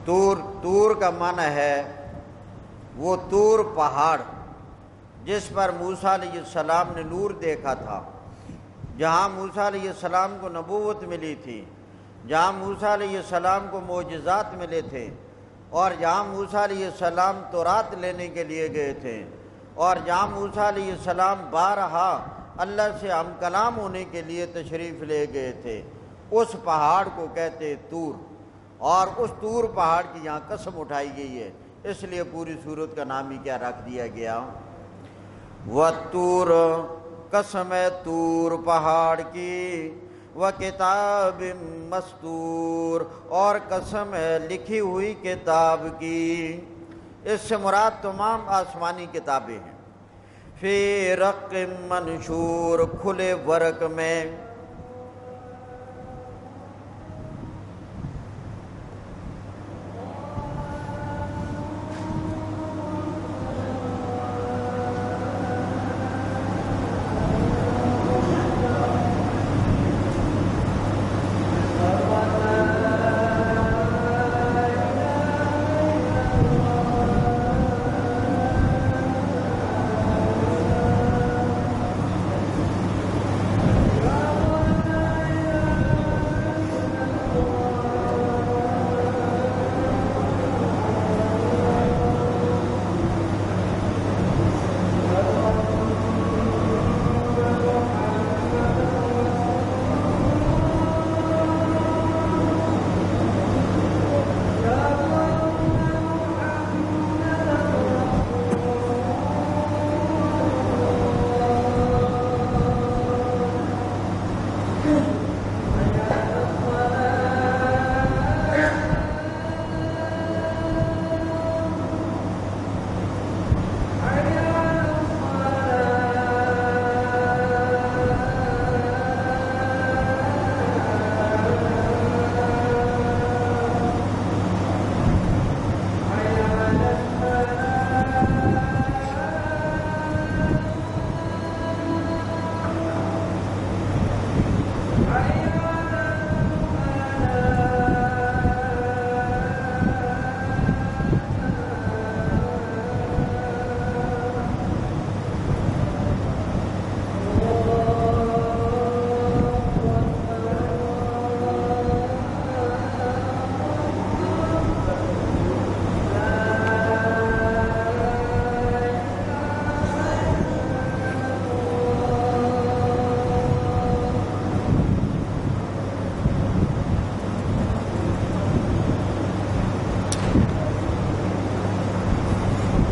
طور کا معنی ہے وہ طور پہاڑ جس پر موسیٰ علیہ السلام نے نور دیکھا تھا، جہاں موسیٰ علیہ السلام کو نبوت ملی تھی، جہاں موسیٰ علیہ السلام کو معجزات ملے تھے، اور جہاں موسیٰ علیہ السلام تورات لینے کے لیے گئے تھے، اور جہاں موسیٰ علیہ السلام بارہا اللہ سے ہم کلام ہونے کے لیے تشریف لے گئے تھے، اس پہاڑ کو کہتے طور، اور اس طور پہاڑ کی یہاں قسم اٹھائی گئی ہے، اس لیے پوری سورت کا نام ہی کیا رکھ دیا گیا؟ وَالطُّورِ، قسم ہے طور پہاڑ کی، وَكِتَابٍ مَّسْطُورٍ، اور قسم ہے لکھی ہوئی کتاب کی۔ اس سے مراد تمام آسمانی کتابیں ہیں۔ فِي رَقٍّ مَّنشُورٍ، کھلے ورق میں۔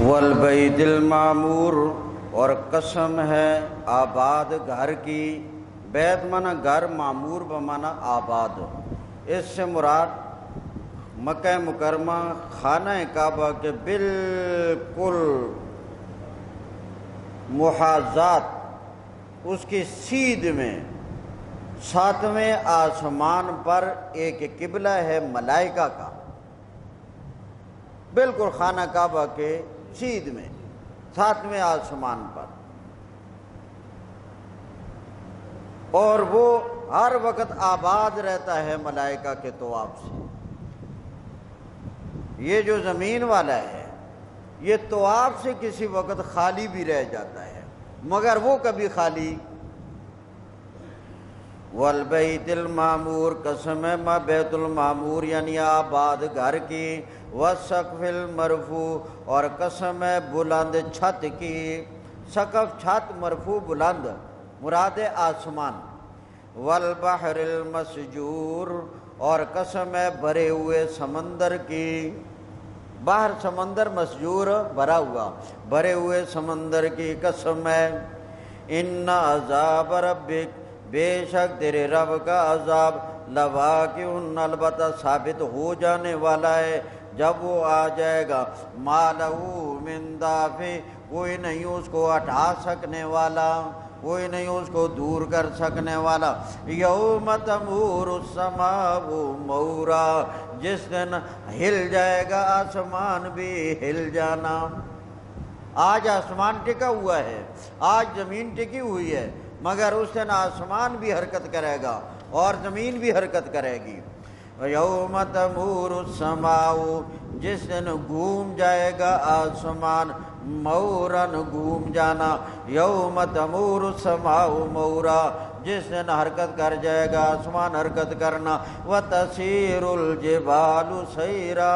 والبیت المعمور، اور قسم ہے آباد گھر کی۔ بیت مانا گھر، معمور بمانا آباد۔ اس سے مراد مکہ مکرمہ خانہ کعبہ کے بالکل محاذات، اس کی سیدھ میں 7ویں آسمان پر ایک قبلہ ہے ملائکہ کا، بالکل خانہ کعبہ کے سیدھ میں 7ویں آسمان پر، اور وہ ہر وقت آباد رہتا ہے ملائکہ کے طواف سے۔ یہ جو زمین والا ہے یہ طواف سے کسی وقت خالی بھی رہ جاتا ہے، مگر وہ کبھی خالی۔ والبیت المعمور، قسم ہے بیت المعمور یعنی آباد گھر کی، والسقف المرفوع، اور قسم ہے بلند چھت کی۔ سقف چھت، مرفوع بلند، مراد آسمان۔ والبحر المسجور، اور قسم ہے بھرے ہوئے سمندر کی۔ بحر سمندر، مسجور بھرا ہوا، بھرے ہوئے سمندر کی قسم ہے۔ ان عذاب ربک، بے شک تیرے رب کا عذاب، لواقع، البتہ ثابت ہو جانے والا ہے، جب وہ آ جائے گا۔ ما لہ من دافع، کوئی نہیں اس کو ہٹا سکنے والا، کوئی نہیں اس کو دور کر سکنے والا۔ یوم تمور السماء مورا، جس دن ہل جائے گا آسمان بھی ہل جانا۔ آج آسمان ٹکا ہوا ہے، آج زمین ٹکی ہوئی ہے، مگر اس دن آسمان بھی حرکت کرے گا اور زمین بھی حرکت کرے گی۔ یوم تمور السماء، جس دن گھوم جائے گا آسمان، مورن گھوم جانا، یوم تمور السماء مورا، جس دن حرکت کر جائے گا آسمان حرکت کرنا، وتسیر الجبال سیرا،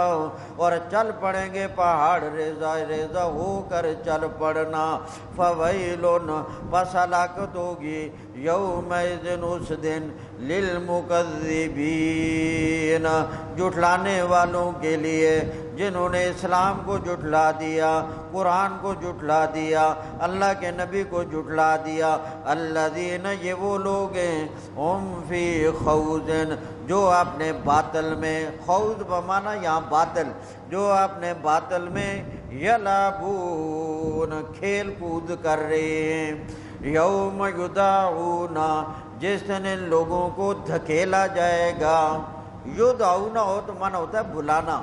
اور چل پڑیں گے پہاڑ ریزہ ریزہ ہو کر چل پڑنا، فویل پس ہلاکت ہوگی یومئذ اس دن للمکذبین، جھٹلانے والوں کے لیے جنہوں نے اسلام کو جھٹلا دیا، قرآن کو جھٹلا دیا، اللہ کے نبی کو جھٹلا دیا، الذین، یہ وہ لوگ ہیں، ہم فی خوض، جو اپنے باطل میں، خوض بمانا یہاں باطل، جو اپنے باطل میں یلعبون، کھیل کود کر رہے ہیں، یوم یدعون، جس دن ان لوگوں کو دھکیلا جائے گا، یدعون ہو تو معنی ہوتا ہے بلانا،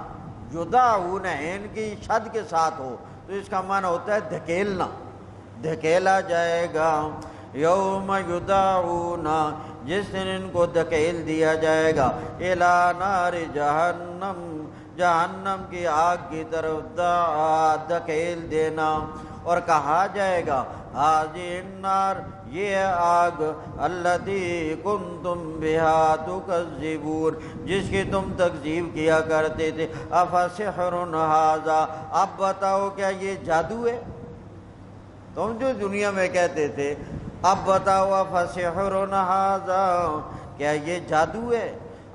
یدعون ان کی شد کے ساتھ ہو تو اس کا معنی ہوتا ہے دھکیلنا، دھکیلا جائے گا، یوم یدعون، جس دن ان کو دھکیل دیا جائے گا، الی نار جہنم، جہنم کی آگ کی طرف دھکیل دینا، اور کہا جائے گا ہذہ النار، یہ آگ، التی کنتم بہا تکذبون، جس کی تم تکذیب کیا کرتے تھے، افسحر ھذا، اب بتاؤ کیا یہ جادو ہے؟ تم جو دنیا میں کہتے تھے، اب بتاؤ افسحر ھذا، کیا یہ جادو ہے؟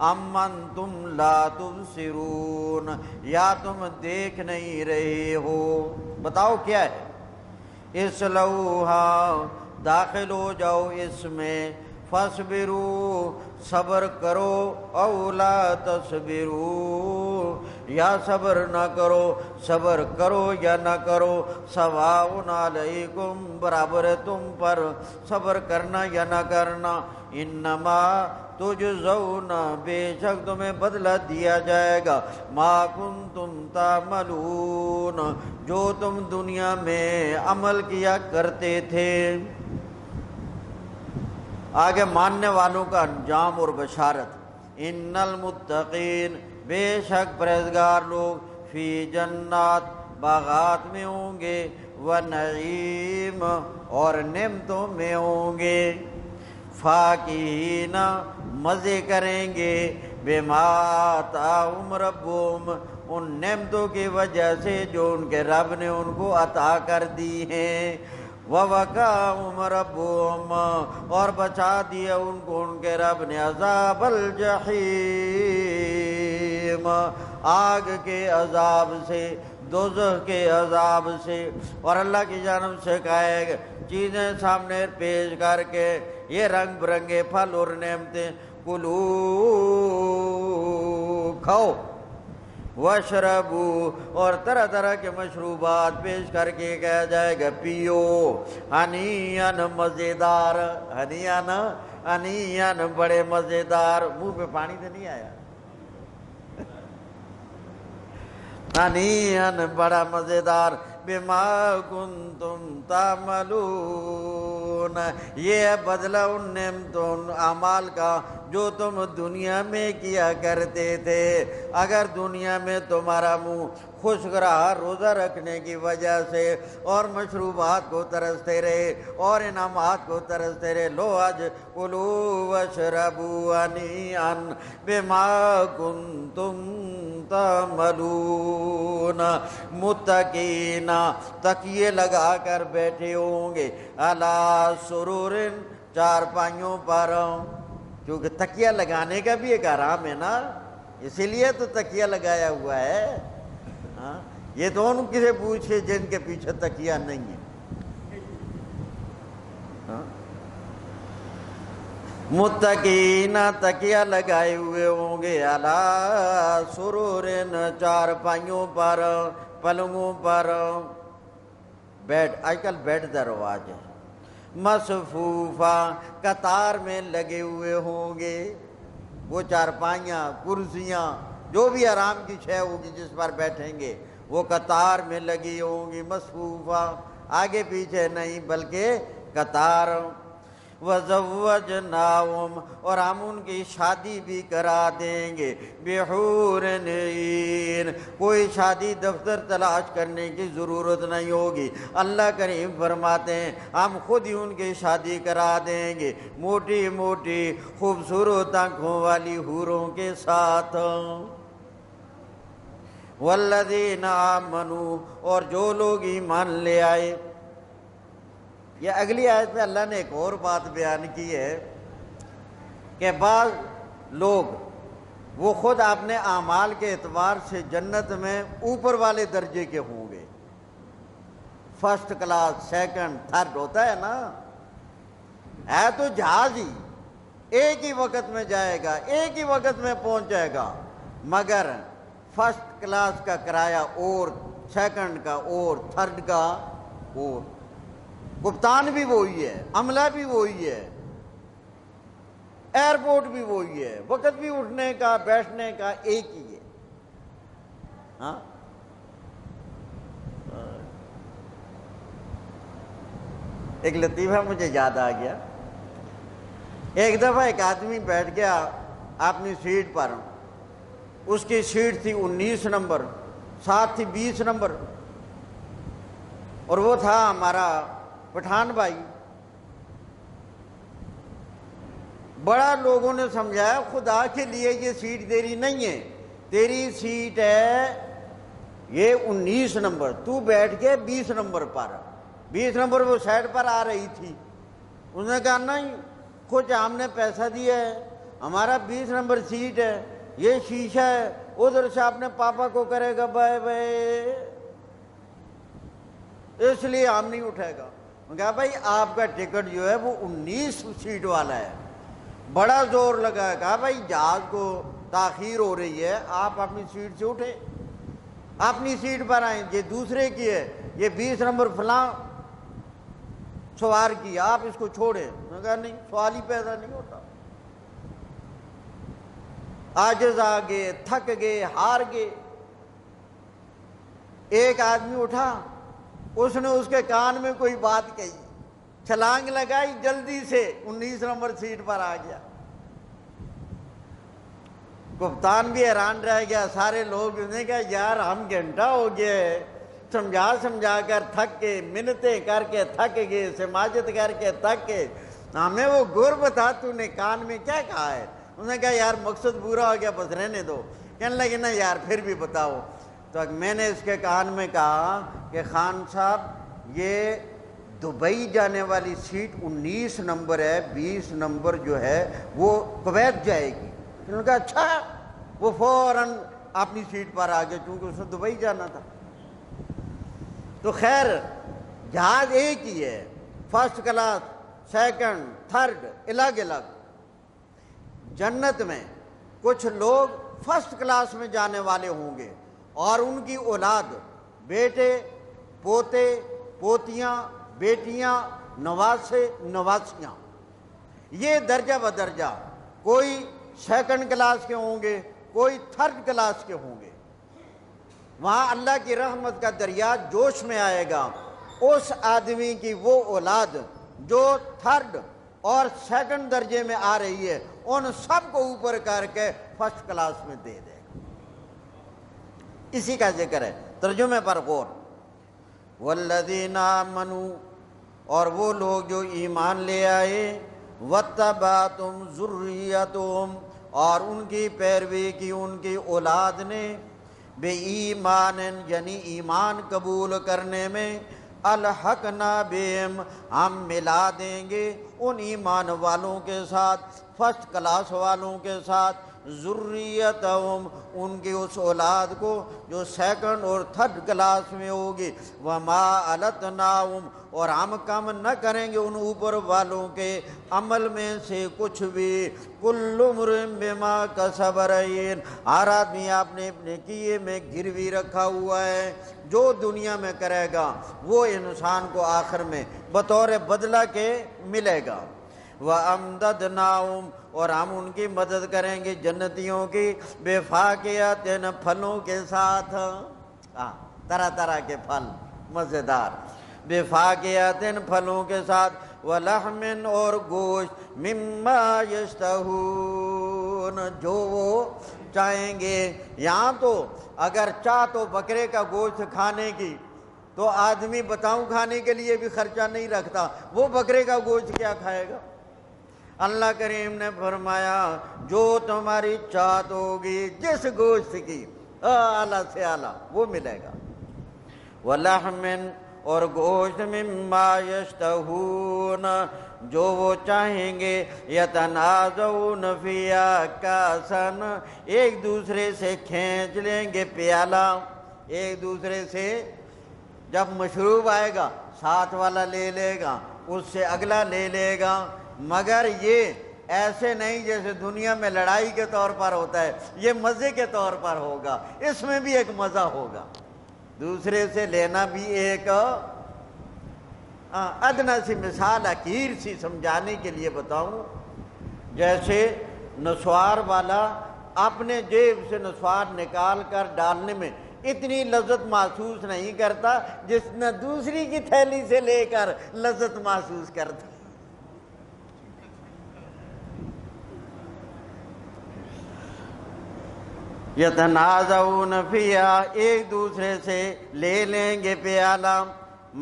ام انتم لا تبصرون، یا تم دیکھ نہیں رہے ہو؟ بتاؤ کیا ہے؟ اصلوہا، داخل ہو جاؤ اس میں، فاصبروا، صبر کرو، او لا تصبروا، یا صبر نہ کرو، صبر کرو یا نہ کرو، سواء علیکم، برابر ہے تم پر صبر کرنا یا نہ کرنا، انما تجزون، بے شک تمہیں بدلہ دیا جائے گا، ما کنتم تعملون، جو تم دنیا میں عمل کیا کرتے تھے۔ آگے ماننے والوں کا انجام اور بشارت، ان المتقین، بے شک پرہیزگار لوگ، فی جنات، باغات میں ہوں گے، ونعیم، اور نعمتوں میں ہوں گے، فاکہین، مزے کریں گے، بما آتاہم ربہم، ان نعمتوں کی وجہ سے جو ان کے رب نے ان کو عطا کر دی ہیں، وَوَقَاهُمْ رَبُّهُمْ، اور بچا دیا ان کو ان کے رب نے، عذاب الجحیم، آگ کے عذاب سے، دوزخ کے عذاب سے، اور اللہ کی جانب سے کہے گا چیزیں سامنے پیش کر کے، یہ رنگ برنگے پھل اور نعمتیں، کلو، کھاؤ، واشربو، اور طرح طرح کے مشروبات پیش کر کے کہا جائے گا پیو، ہنیئن، مزیدار، ہنیئن، ہنیئن، بڑے مزیدار، منہ پہ پانی تو نہیں آیا، ہنیئن، بڑا مزیدار، بما کنتم تعملون، یہ ہے بدلہ ان نعمتوں، ان اعمال کا جو تم دنیا میں کیا کرتے تھے۔ اگر دنیا میں تمہارا منہ خشک رہا روزہ رکھنے کی وجہ سے، اور مشروبات کو ترستے رہے اور انعامات کو ترستے رہے، لو آج کلو واشربوا ہنیئا بما کنتم تعملون، متکئین، تکیے لگا کر بیٹھے ہوں گے، علی سرور، چارپائیوں پر، کیونکہ تکیہ لگانے کا بھی ایک آرام ہے نا، اسی لیے تو تکیہ لگایا ہوا ہے، یہ تو ان سے پوچھے جن کے پیچھے تکیہ نہیں ہے۔ متکئین، تکیہ لگائے ہوئے ہوں گے، علی سرور، چارپائیوں پر، پلنگوں پر، بیڈ، آج کل بیڈ کا رواج ہے، مصفوفہ، قطار میں لگے ہوئے ہوں گے، وہ چارپائیاں، کرسیاں، جو بھی آرام کی شے ہوگی جس پر بیٹھیں گے وہ قطار میں لگی ہوں گی، مصفوفہ، آگے پیچھے نہیں بلکہ قطار، وَزَوَّجْنَاهُمْ اور ہم ان کی شادی بھی کرا دیں گے بِحُورٍ عِین، کوئی شادی دفتر تلاش کرنے کی ضرورت نہیں ہوگی۔ اللہ کریم فرماتے ہیں ہم خود ہی ان کی شادی کرا دیں گے موٹی موٹی خوبصورت آنکھوں والی حوروں کے ساتھ۔ وَالَّذِينَ آمَنُوا اور جو لوگ ایمان لے آئے۔ یہ اگلی آیت میں اللہ نے ایک اور بات بیان کی ہے کہ بعض لوگ وہ خود اپنے اعمال کے اعتبار سے جنت میں اوپر والے درجے کے ہوں گے، فرسٹ کلاس، سیکنڈ، تھرڈ ہوتا ہے نا، ہے تو جہاز ہی ایک ہی وقت میں جائے گا، ایک ہی وقت میں پہنچ جائے گا، مگر فرسٹ کلاس کا کرایہ اور، سیکنڈ کا اور، تھرڈ کا اور، کپتان بھی وہی ہے، عملہ بھی وہی ہے، ایئرپورٹ بھی وہی ہے، وقت بھی اٹھنے کا بیٹھنے کا ایک ہی ہے۔ ہاں ایک لطیفہ مجھے یاد آ گیا، ایک دفعہ ایک آدمی بیٹھ گیا اپنی سیٹ پر، اس کی سیٹ تھی 19 نمبر، ساتھ تھی 20 نمبر، اور وہ تھا ہمارا پٹھان بھائی۔ بڑا لوگوں نے سمجھایا خدا کے لیے یہ سیٹ تیری نہیں ہے، تیری سیٹ ہے یہ 19 نمبر، تو بیٹھ کے 20 نمبر پر، 20 نمبر وہ سائڈ پر آ رہی تھی۔ انہوں نے کہا نہیں، کچھ ہم نے پیسہ دیا ہے، ہمارا 20 نمبر سیٹ ہے، یہ شیشہ ہے، ادھر سے اپنے پاپا کو کرے گا بائے بائے، اس لیے ہم نہیں اٹھے گا۔ کہا بھائی آپ کا ٹکٹ جو ہے وہ 19 سیٹ والا ہے۔ بڑا زور لگا، کہا بھائی جہاز کو تاخیر ہو رہی ہے، آپ اپنی سیٹ سے اٹھے، اپنی سیٹ پر آئیں، یہ دوسرے کی ہے، یہ 20 نمبر فلاں سوار کی، آپ اس کو چھوڑیں۔ میں کہا نہیں، سوال ہی پیدا نہیں ہوتا۔ عاجز آ گئے، تھک گئے، ہار گئے۔ ایک آدمی اٹھا، اس نے اس کے کان میں کوئی بات کہی، چھلانگ لگائی، جلدی سے 19 نمبر سیٹ پر آ گیا۔ کپتان بھی حیران رہ گیا، سارے لوگ نے کہا یار ہم گھنٹہ ہو گئے سمجھا کر تھک کے، منتیں کر کے تھک گئے، سماجت کر کے تھک گئے، ہمیں وہ گر بتا تو نے کان میں کیا کہا ہے؟ انہوں نے کہا یار مقصد پورا ہو گیا، بس رہنے دو۔ کہنے لگے نا یار پھر بھی بتاؤ۔ تو میں نے اس کے کان میں کہا کہ خان صاحب یہ دبئی جانے والی سیٹ 19 نمبر ہے، 20 نمبر جو ہے وہ کویت جائے گی۔ انہوں نے کہا اچھا، وہ فوراً اپنی سیٹ پر آ گئے چونکہ اس نے دبئی جانا تھا۔ تو خیر جہاز ایک ہی ہے، فرسٹ کلاس، سیکنڈ، تھرڈ، الگ الگ۔ جنت میں کچھ لوگ فرسٹ کلاس میں جانے والے ہوں گے اور ان کی اولاد، بیٹے، پوتے، پوتیاں، بیٹیاں، نواسے، نواسیاں، یہ درجہ بدرجہ، کوئی سیکنڈ کلاس کے ہوں گے، کوئی تھرڈ کلاس کے ہوں گے۔ وہاں اللہ کی رحمت کا دریا جوش میں آئے گا، اس آدمی کی وہ اولاد جو تھرڈ اور سیکنڈ درجے میں آ رہی ہے، ان سب کو اوپر کر کے فرسٹ کلاس میں دے دے گا۔ اسی کا ذکر ہے، ترجمے پر غور۔ والذین آمنوا اور وہ لوگ جو ایمان لے آئے، واتبعتم ذریتہم اور ان کی پیروی کی ان کی اولاد نے، بے ایمان یعنی ایمان قبول کرنے میں، الحقنا بہم ہم ملا دیں گے ان ایمان والوں کے ساتھ، فرسٹ کلاس والوں کے ساتھ، ذریتہم ان کی اس اولاد کو جو سیکنڈ اور تھرڈ کلاس میں ہوگی، وما علتناہم اور ہم کم نہ کریں گے ان اوپر والوں کے عمل میں سے کچھ بھی، کل امرئ بما کسب رہین ہر آدمی اپنے اپنے کیے میں گروی رکھا ہوا ہے، جو دنیا میں کرے گا وہ انسان کو آخر میں بطور بدلہ کے ملے گا۔ وَأَمْدَدْنَاهُمْ اور ہم ان کی مدد کریں گے جنتیوں کی، بِفَاكِهَةٍ پھلوں کے ساتھ، طرح طرح کے پھل مزیدار، بِفَاكِهَةٍ پھلوں کے ساتھ، ولحم اور گوشت مما یشتہون جو وہ چاہیں گے. یہاں تو اگر چاہ تو بکرے کا گوشت کھانے کی تو آدمی بتاؤں کھانے کے لیے بھی خرچہ نہیں رکھتا، وہ بکرے کا گوشت کیا کھائے گا؟ اللہ کریم نے فرمایا جو تمہاری چاہت ہوگی جس گوشت کی اعلیٰ سے اعلیٰ وہ ملے گا. وَلَحْمٍ اور گوشت مما یشتہون جو وہ چاہیں گے. یتنازعون فیہا کاسن ایک دوسرے سے کھینچ لیں گے پیالہ، ایک دوسرے سے جب مشروب آئے گا ساتھ والا لے لے گا، اس سے اگلا لے لے گا، مگر یہ ایسے نہیں جیسے دنیا میں لڑائی کے طور پر ہوتا ہے، یہ مزے کے طور پر ہوگا. اس میں بھی ایک مزہ ہوگا، دوسرے سے لینا بھی ایک ادنا سی مثال حقیر سی سمجھانے کے لیے بتاؤں. جیسے نسوار والا اپنے جیب سے نسوار نکال کر ڈالنے میں اتنی لذت محسوس نہیں کرتا جتنا دوسری کی تھیلی سے لے کر لذت محسوس کرتا. یتنازعون فیہا ایک دوسرے سے لے لیں گے پیالہ،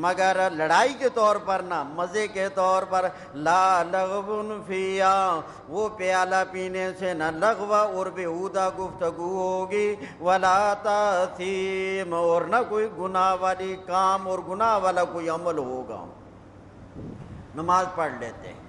مگر لڑائی کے طور پر نہ، مزے کے طور پر. لا لغو فیہا وہ پیالہ پینے سے نہ لغو اور بیہودہ گفتگو ہوگی. ولا تاثیم اور نہ کوئی گناہ والی کام اور گناہ والا کوئی عمل ہوگا. نماز پڑھ لیتے ہیں.